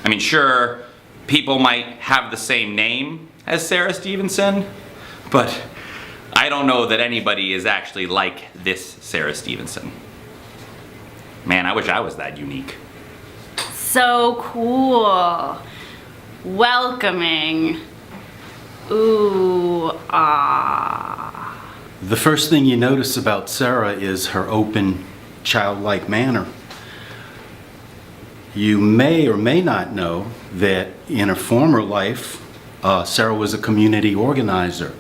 I mean, sure, people might have the same name as Sara Stevenson, but I don't know that anybody is actually like this Sara Stevenson. Man, I wish I was that unique. So cool. Welcoming. Ooh, ah. The first thing you notice about Sara is her open, childlike manner. You may or may not know that in her former life, Sara was a community organizer.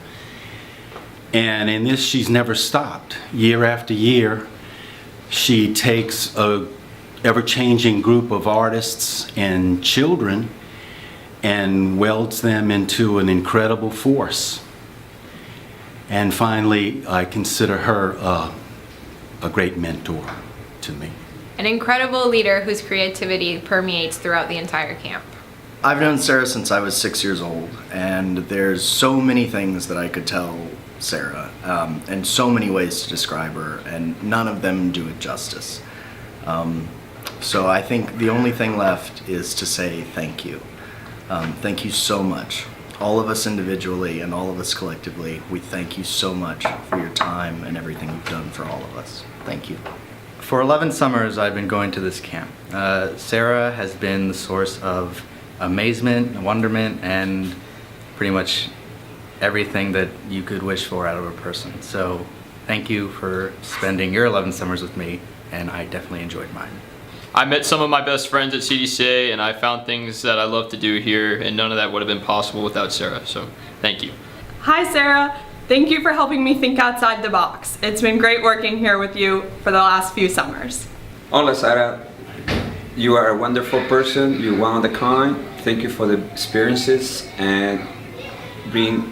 And in this, she's never stopped. Year after year, she takes a ever-changing group of artists and children and welds them into an incredible force. And finally, I consider her a great mentor to me. An incredible leader whose creativity permeates throughout the entire camp. I've known Sara since I was 6 years old, and there's so many things that I could tell Sara, and so many ways to describe her, and none of them do it justice. So I think the only thing left is to say thank you. Thank you so much. All of us individually and all of us collectively, we thank you so much for your time and everything you've done for all of us. Thank you. For 11 summers, I've been going to this camp. Sara has been the source of amazement, wonderment, and pretty much everything that you could wish for out of a person. So thank you for spending your 11 summers with me, and I definitely enjoyed mine. I met some of my best friends at CDCA, and I found things that I love to do here, and none of that would have been possible without Sara, so thank you. Hi Sara, thank you for helping me think outside the box. It's been great working here with you for the last few summers. Hola Sara, you are a wonderful person, you're one of a kind. Thank you for the experiences and bring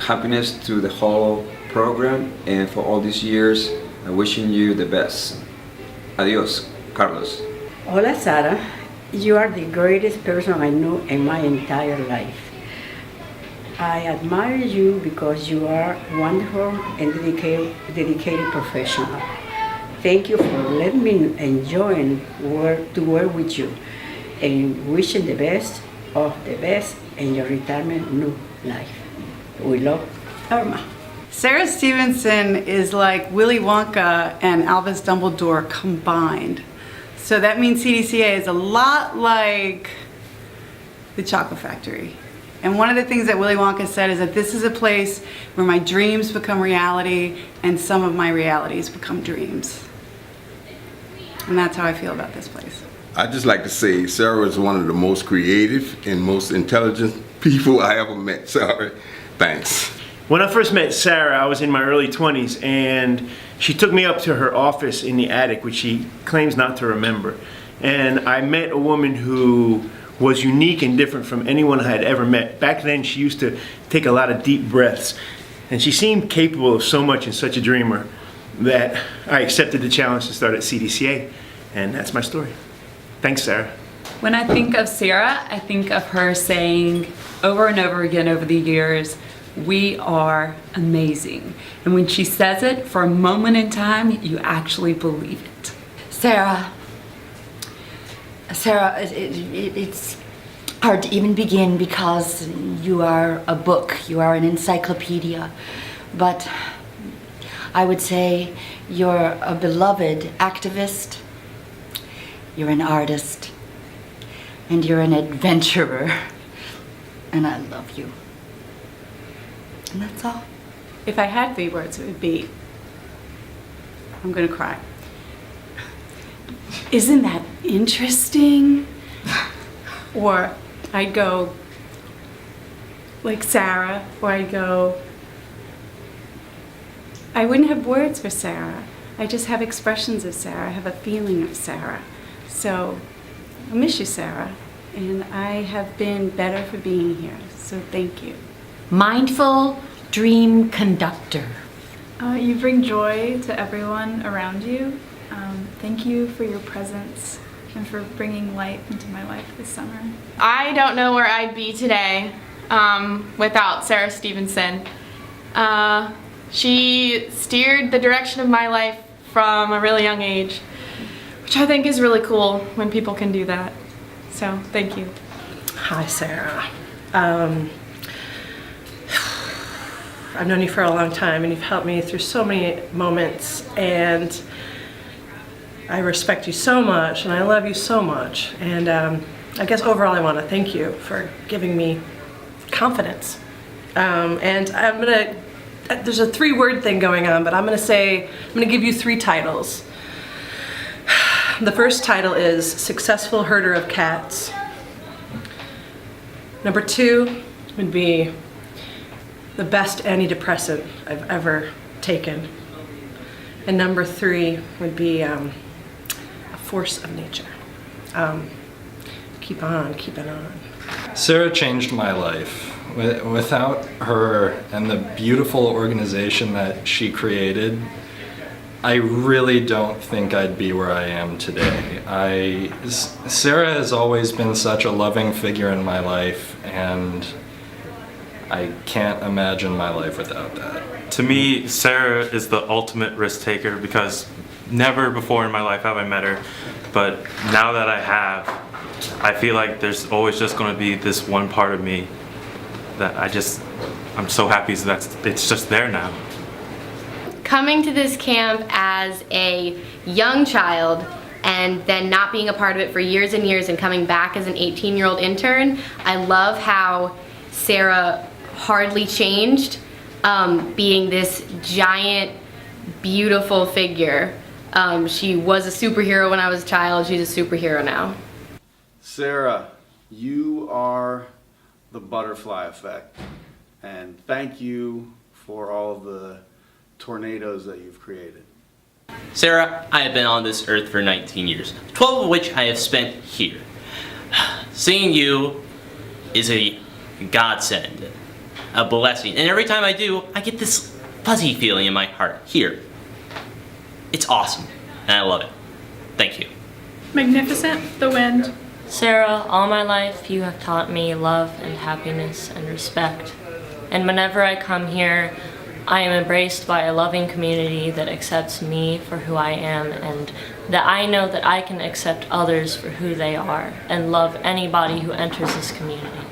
happiness to the whole program, and for all these years, I'm wishing you the best. Adios, Carlos. Hola Sara, you are the greatest person I know in my entire life. I admire you because you are wonderful and dedicated professional. Thank you for letting me enjoy to work with you, and wishing the best of the best in your retirement new life. We love Irma. Sara Stevenson is like Willy Wonka and Albus Dumbledore combined. So that means CDCA is a lot like the Chocolate Factory. And one of the things that Willy Wonka said is that this is a place where my dreams become reality and some of my realities become dreams. And that's how I feel about this place. I'd just like to say Sara is one of the most creative and most intelligent people I ever met. Sorry. Thanks. When I first met Sara, I was in my early 20s, and she took me up to her office in the attic, which she claims not to remember. And I met a woman who was unique and different from anyone I had ever met. Back then, she used to take a lot of deep breaths, and she seemed capable of so much and such a dreamer that I accepted the challenge to start at CDCA, and that's my story. Thanks, Sara. When I think of Sara, I think of her saying over and over again over the years, "We are amazing." And when she says it, for a moment in time, you actually believe it. Sara, it's hard to even begin because you are a book, you are an encyclopedia. But I would say you're a beloved activist, you're an artist, and you're an adventurer. And I love you. And that's all. If I had 3 words, it would be, I'm gonna cry. Isn't that interesting? Or I'd go like Sara, or I'd go, I wouldn't have words for Sara. I just have expressions of Sara. I have a feeling of Sara. So I miss you, Sara. And I have been better for being here. So thank you. Mindful dream conductor. You bring joy to everyone around you. Thank you for your presence and for bringing light into my life this summer. I don't know where I'd be today without Sara Stevenson. She steered the direction of my life from a really young age, which I think is really cool when people can do that. So thank you. Hi, Sarah. I've known you for a long time, and you've helped me through so many moments, and I respect you so much, and I love you so much. And I guess overall I want to thank you for giving me confidence. And there's a 3-word thing going on, but I'm gonna give you 3 titles. The first title is Successful Herder of Cats. Number 2 would be the best antidepressant I've ever taken. And number 3 would be a force of nature. Keep on keeping on. Sara changed my life. Without her and the beautiful organization that she created, I really don't think I'd be where I am today. Sara has always been such a loving figure in my life, and I can't imagine my life without that. To me, Sara is the ultimate risk taker because never before in my life have I met her, but now that I have, I feel like there's always just going to be this one part of me that I'm so happy that it's just there now. Coming to this camp as a young child and then not being a part of it for years and years and coming back as an 18-year-old intern, I love how Sara hardly changed, being this giant, beautiful figure. She was a superhero when I was a child. She's a superhero now. Sara, you are the butterfly effect, and thank you for all of the tornadoes that you've created. Sara, I have been on this earth for 19 years, 12 of which I have spent here. Seeing you is a godsend, a blessing, and every time I do, I get this fuzzy feeling in my heart here. It's awesome, and I love it. Thank you. Magnificent, the wind. Sara, all my life you have taught me love and happiness and respect. And whenever I come here, I am embraced by a loving community that accepts me for who I am, and that I know that I can accept others for who they are and love anybody who enters this community.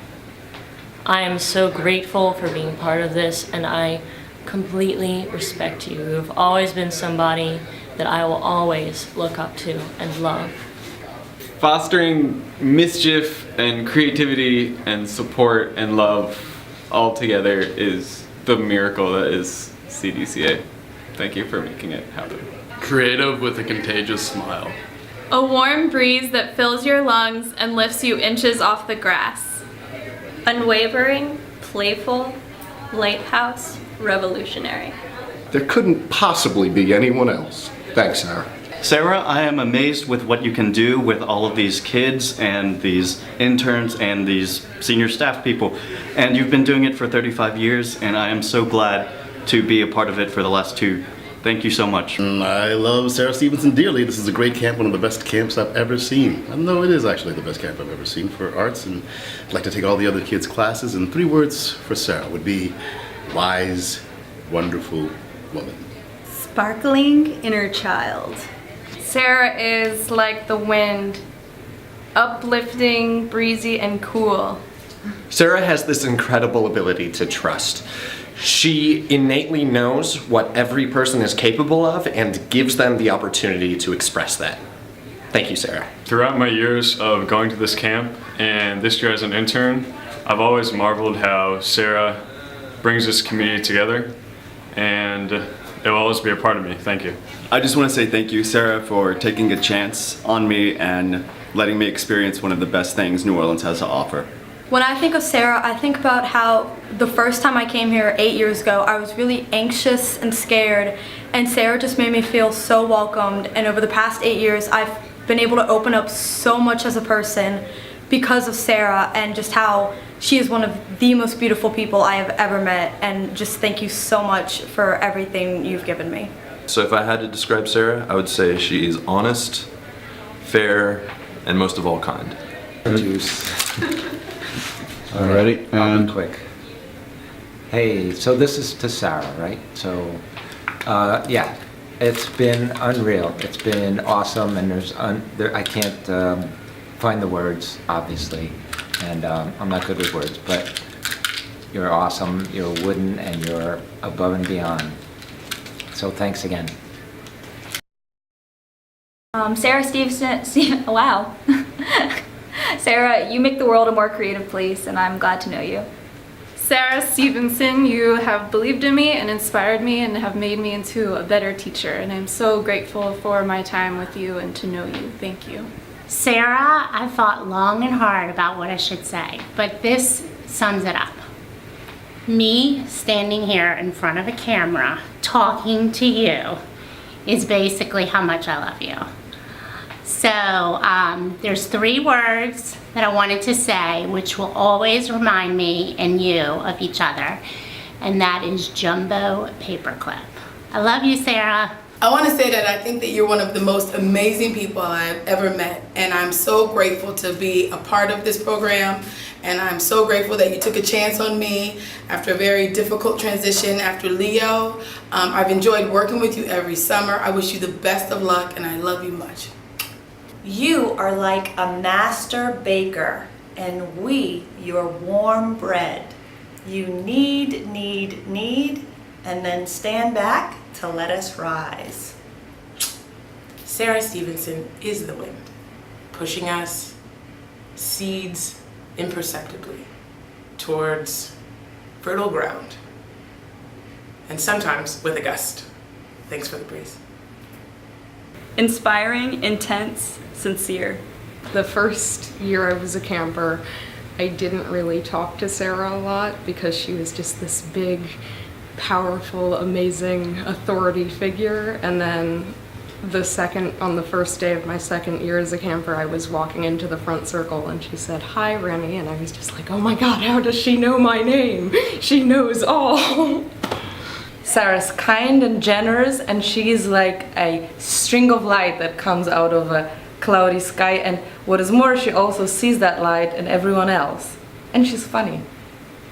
I am so grateful for being part of this, and I completely respect you. You have always been somebody that I will always look up to and love. Fostering mischief and creativity and support and love all together is the miracle that is CDCA. Thank you for making it happen. Creative with a contagious smile. A warm breeze that fills your lungs and lifts you inches off the grass. Unwavering, playful, lighthouse, revolutionary. There couldn't possibly be anyone else. Thanks, Sara. Sara, I am amazed with what you can do with all of these kids and these interns and these senior staff people. And you've been doing it for 35 years, and I am so glad to be a part of it for the last 2. Thank you so much. I love Sara Stevenson dearly. This is a great camp, one of the best camps I've ever seen. I know it is actually the best camp I've ever seen for arts, and I'd like to take all the other kids' classes, and 3 words for Sara would be wise, wonderful woman. Sparkling inner child. Sara is like the wind, uplifting, breezy, and cool. Sara has this incredible ability to trust. She innately knows what every person is capable of and gives them the opportunity to express that. Thank you, Sara. Throughout my years of going to this camp and this year as an intern, I've always marveled how Sara brings this community together, and it will always be a part of me. Thank you. I just want to say thank you, Sara, for taking a chance on me and letting me experience one of the best things New Orleans has to offer. When I think of Sara, I think about how the first time I came here 8 years ago, I was really anxious and scared, and Sara just made me feel so welcomed. And over the past 8 years, I've been able to open up so much as a person because of Sara, and just how she is one of the most beautiful people I have ever met. And just thank you so much for everything you've given me. So if I had to describe Sara, I would say she is honest, fair, and most of all kind. Juice. Alrighty, and quick. Hey, so this is to Sara, right? So, yeah, it's been unreal. It's been awesome, and I can't find the words, obviously, and I'm not good with words, but you're awesome, you're wooden, and you're above and beyond. So thanks again. Sarah Stevenson, wow. Sarah, you make the world a more creative place, and I'm glad to know you. Sara Stevenson, you have believed in me and inspired me and have made me into a better teacher, and I'm so grateful for my time with you and to know you. Thank you. Sarah, I thought long and hard about what I should say, but this sums it up. Me standing here in front of a camera talking to you is basically how much I love you. So there's 3 words that I wanted to say which will always remind me and you of each other, and that is jumbo paperclip. I love you, Sarah. I want to say that I think that you're one of the most amazing people I've ever met, and I'm so grateful to be a part of this program, and I'm so grateful that you took a chance on me after a very difficult transition after Leo. I've enjoyed working with you every summer. I wish you the best of luck, and I love you much. You are like a master baker, and we your warm bread. You knead, and then stand back to let us rise. Sara Stevenson is the wind, pushing us, seeds imperceptibly, towards fertile ground, and sometimes with a gust. Thanks for the breeze. Inspiring, intense, sincere. The first year I was a camper, I didn't really talk to Sara a lot because she was just this big, powerful, amazing authority figure. And then on the first day of my second year as a camper, I was walking into the front circle and she said, "Hi, Remy," and I was just like, oh my God, how does she know my name? She knows all. Sara's kind and generous, and she's like a string of light that comes out of a cloudy sky, and what is more, she also sees that light in everyone else. And she's funny.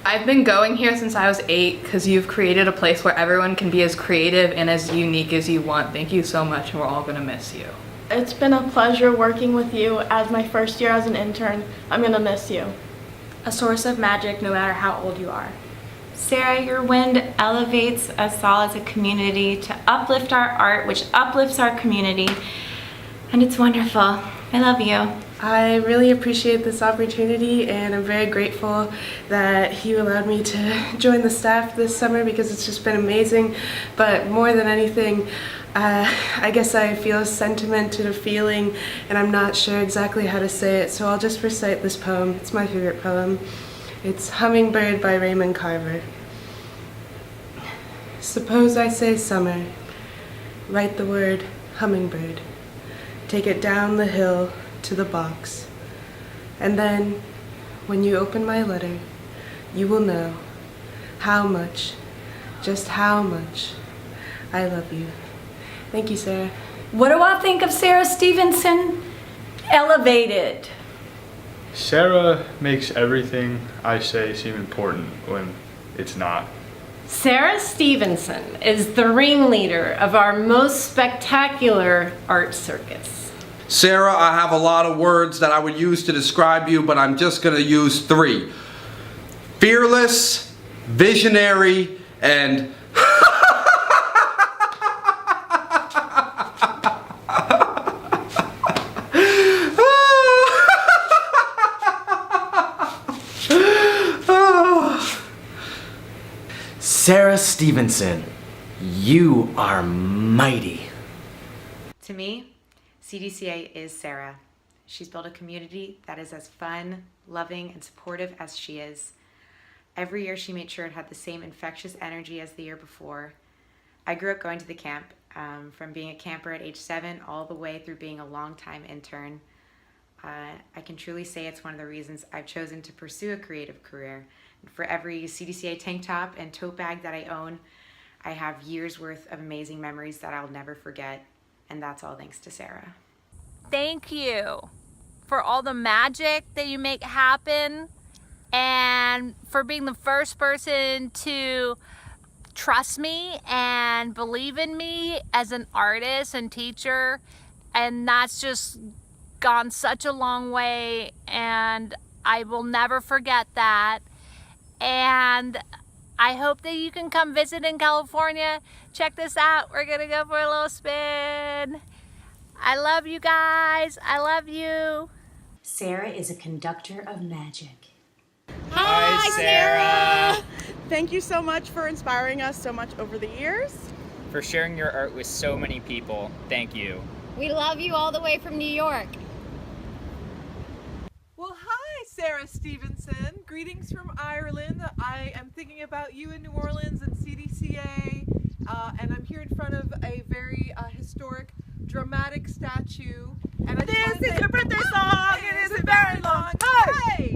I've been going here since I was 8 because you've created a place where everyone can be as creative and as unique as you want. Thank you so much, and we're all going to miss you. It's been a pleasure working with you as my first year as an intern. I'm gonna miss you. A source of magic no matter how old you are. Sara, your wind elevates us all as a community to uplift our art, which uplifts our community, and it's wonderful. I love you. I really appreciate this opportunity, and I'm very grateful that you allowed me to join the staff this summer because it's just been amazing. But more than anything, I guess I feel a sentiment and a feeling, and I'm not sure exactly how to say it, so I'll just recite this poem. It's my favorite poem. It's Hummingbird by Raymond Carver. Suppose I say summer, write the word hummingbird, take it down the hill to the box, and then when you open my letter, you will know how much, just how much, I love you. Thank you, Sara. What do I think of Sara Stevenson? Elevated. Sara makes everything I say seem important when it's not. Sara Stevenson is the ringleader of our most spectacular art circus. Sara, I have a lot of words that I would use to describe you, but I'm just going to use 3. Fearless, visionary, and Sara Stevenson, you are mighty. To me, CDCA is Sara. She's built a community that is as fun, loving, and supportive as she is. Every year she made sure it had the same infectious energy as the year before. I grew up going to the camp, from being a camper at age 7 all the way through being a long-time intern. I can truly say it's one of the reasons I've chosen to pursue a creative career. For every CDCA tank top and tote bag that I own, I have years worth of amazing memories that I'll never forget, and that's all thanks to Sara. Thank you for all the magic that you make happen, and for being the first person to trust me and believe in me as an artist and teacher, and that's just gone such a long way, and I will never forget that. And I hope that you can come visit in California. Check this out. We're gonna go for a little spin. I love you guys. I love you. Sara is a conductor of magic. Hi, Sara! Thank you so much for inspiring us so much over the years. For sharing your art with so many people. Thank you. We love you all the way from New York. Well, hi, Sara Stevenson. Greetings from Ireland. I am thinking about you in New Orleans and CDCA, and I'm here in front of a very historic, dramatic statue. And this is your birthday song. It isn't very long. Hey!